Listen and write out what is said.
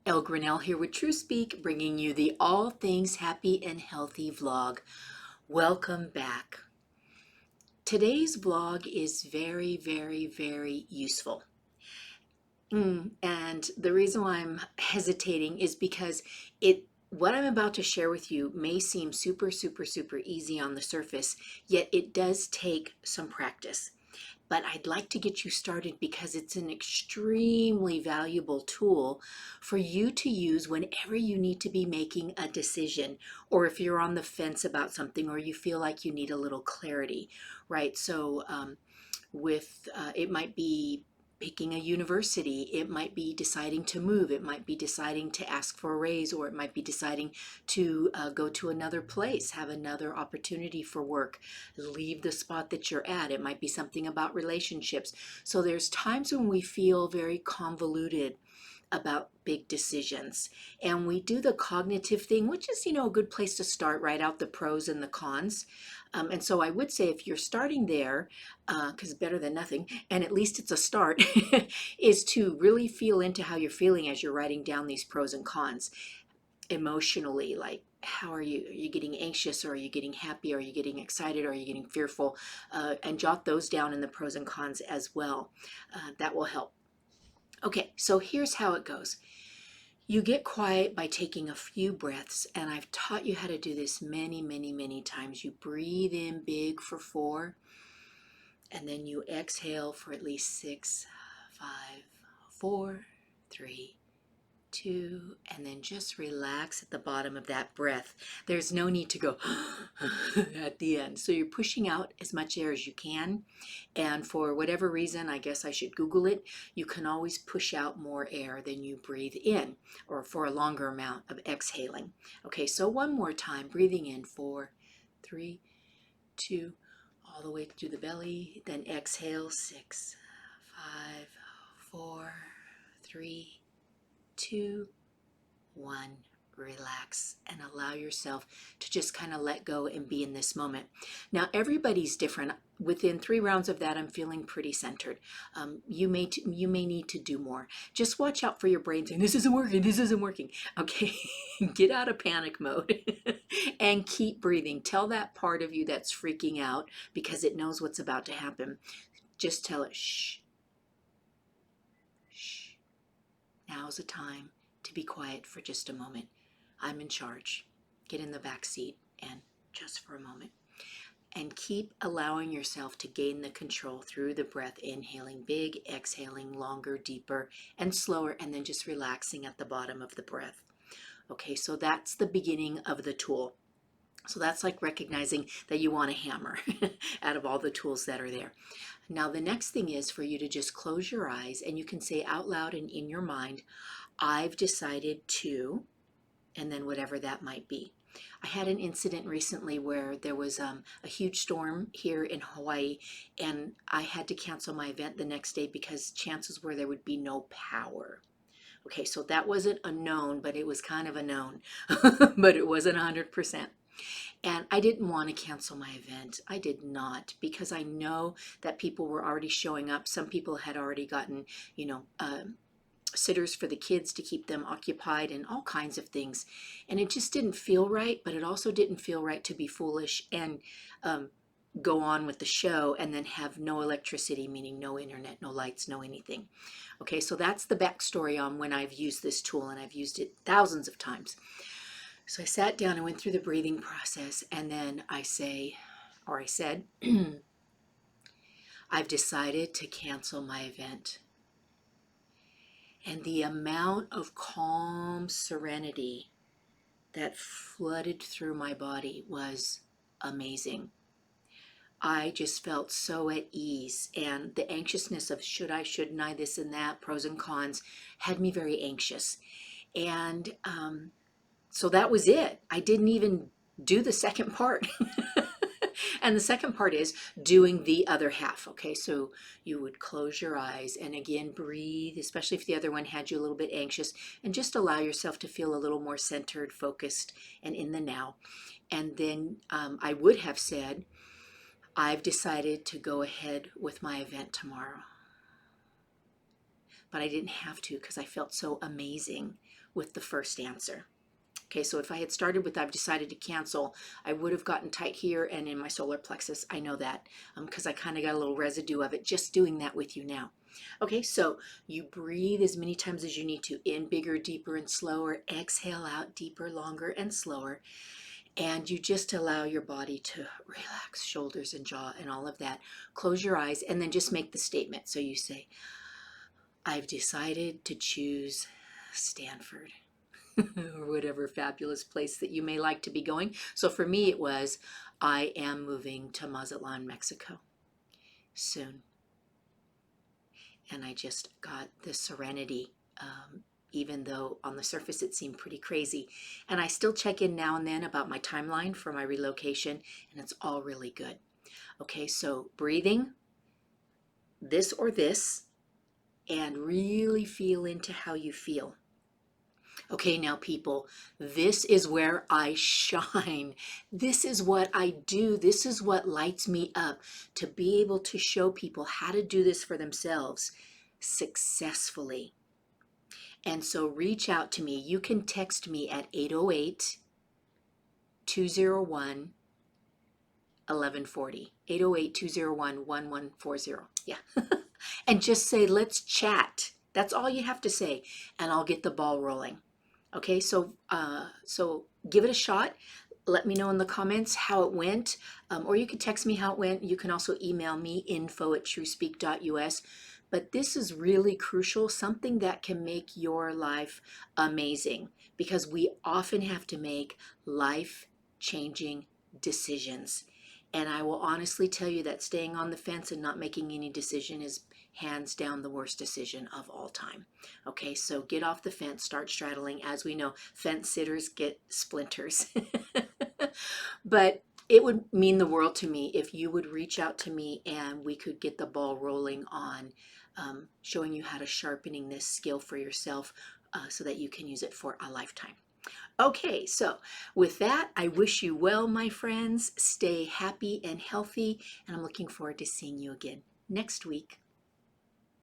El Grinnell here with True Speak, bringing you the All Things Happy and Healthy vlog. Welcome back. Today's vlog is very useful. And the reason why I'm hesitating is because what I'm about to share with you may seem super easy on the surface, yet it does take some practice. But I'd like to get you started because it's an extremely valuable tool for you to use whenever you need to be making a decision, or if you're on the fence about something, or you feel like you need a little clarity, right? So it might be picking a university, it might be deciding to move, it might be deciding to ask for a raise, or it might be deciding to go to another place, have another opportunity for work, leave the spot that you're at. It might be something about relationships. So there's times when we feel very convoluted about big decisions, and we do the cognitive thing, which is a good place to start, write out the pros and the cons. And so I would say if you're starting there, because better than nothing, and at least it's a start, is to really feel into how you're feeling as you're writing down these pros and cons emotionally. Like, how are you? Are you getting anxious, or are you getting happy? Are you getting excited? Or are you getting fearful? And jot those down in the pros and cons as well. That will help. Okay, so here's how it goes. You get quiet by taking a few breaths, and I've taught you how to do this many times. You breathe in big for 4, and then you exhale for at least 6, 5, 4, 3, 2, and then just relax at the bottom of that breath. There's no need to go at the end. So you're pushing out as much air as you can. And for whatever reason, I guess I should Google it, you can always push out more air than you breathe in, or for a longer amount of exhaling. Okay, so one more time, breathing in 4, 3, 2, all the way through the belly, then exhale 6, 5, 4, 3, 2, 1. Relax and allow yourself to just kind of let go and be in this moment. Now, everybody's different. Within 3 rounds of that, I'm feeling pretty centered. You may need to do more. Just watch out for your brain saying, this isn't working, this isn't working. Okay, get out of panic mode and keep breathing. Tell that part of you that's freaking out, because it knows what's about to happen. Just tell it, shh, shh. Now's the time to be quiet for just a moment. I'm in charge. Get in the back seat and just for a moment. And keep allowing yourself to gain the control through the breath, inhaling big, exhaling longer, deeper, and slower, and then just relaxing at the bottom of the breath. Okay, so that's the beginning of the tool. So that's like recognizing that you want a hammer out of all the tools that are there. Now, the next thing is for you to just close your eyes, and you can say out loud and in your mind, I've decided to, and then whatever that might be. I had an incident recently where there was a huge storm here in Hawaii, and I had to cancel my event the next day because chances were there would be no power. Okay, so that wasn't a known, but it was kind of a known, but it wasn't 100%. And I didn't want to cancel my event. I did not, because I know that people were already showing up. Some people had already gotten, sitters for the kids to keep them occupied and all kinds of things. And it just didn't feel right, but it also didn't feel right to be foolish and go on with the show and then have no electricity, meaning no internet, no lights, no anything. Okay, so that's the backstory on when I've used this tool, and I've used it thousands of times. So I sat down and went through the breathing process, and then I said, I've decided to cancel my event. And the amount of calm serenity that flooded through my body was amazing. I just felt so at ease, and the anxiousness of should I, shouldn't I, this and that, pros and cons, had me very anxious. And so that was it. I didn't even do the second part. And the second part is doing the other half. Okay, so you would close your eyes and again breathe, especially if the other one had you a little bit anxious, and just allow yourself to feel a little more centered, focused, and in the now. And then I would have said, I've decided to go ahead with my event tomorrow. but I didn't have to because I felt so amazing with the first answer. Okay, so if I had started with I've decided to cancel, I would have gotten tight here and in my solar plexus. I know that because I kind of got a little residue of it just doing that with you now. Okay, so you breathe as many times as you need to. In bigger, deeper, and slower. Exhale out deeper, longer, and slower. And you just allow your body to relax, shoulders and jaw and all of that. Close your eyes and then just make the statement. So you say, I've decided to choose Stanford. Or whatever fabulous place that you may like to be going. So for me, it was, I am moving to Mazatlan, Mexico soon. And I just got the serenity, even though on the surface it seemed pretty crazy. And I still check in now and then about my timeline for my relocation, and it's all really good. Okay, so breathing, this or this, and really feel into how you feel. Okay, now people, this is where I shine. This is what I do. This is what lights me up, to be able to show people how to do this for themselves successfully. And so reach out to me. You can text me at 808-201-1140. 808-201-1140. Yeah. And just say, let's chat. That's all you have to say, and I'll get the ball rolling. Okay, so give it a shot. Let me know in the comments how it went, or you can text me how it went. You can also email me, info@truespeak.us. But this is really crucial, something that can make your life amazing, because we often have to make life-changing decisions. And I will honestly tell you that staying on the fence and not making any decision is hands down the worst decision of all time. Okay, so get off the fence, start straddling. As we know, fence sitters get splinters. But it would mean the world to me if you would reach out to me and we could get the ball rolling on showing you how to sharpening this skill for yourself so that you can use it for a lifetime. Okay, so with that, I wish you well, my friends. Stay happy and healthy, and I'm looking forward to seeing you again next week.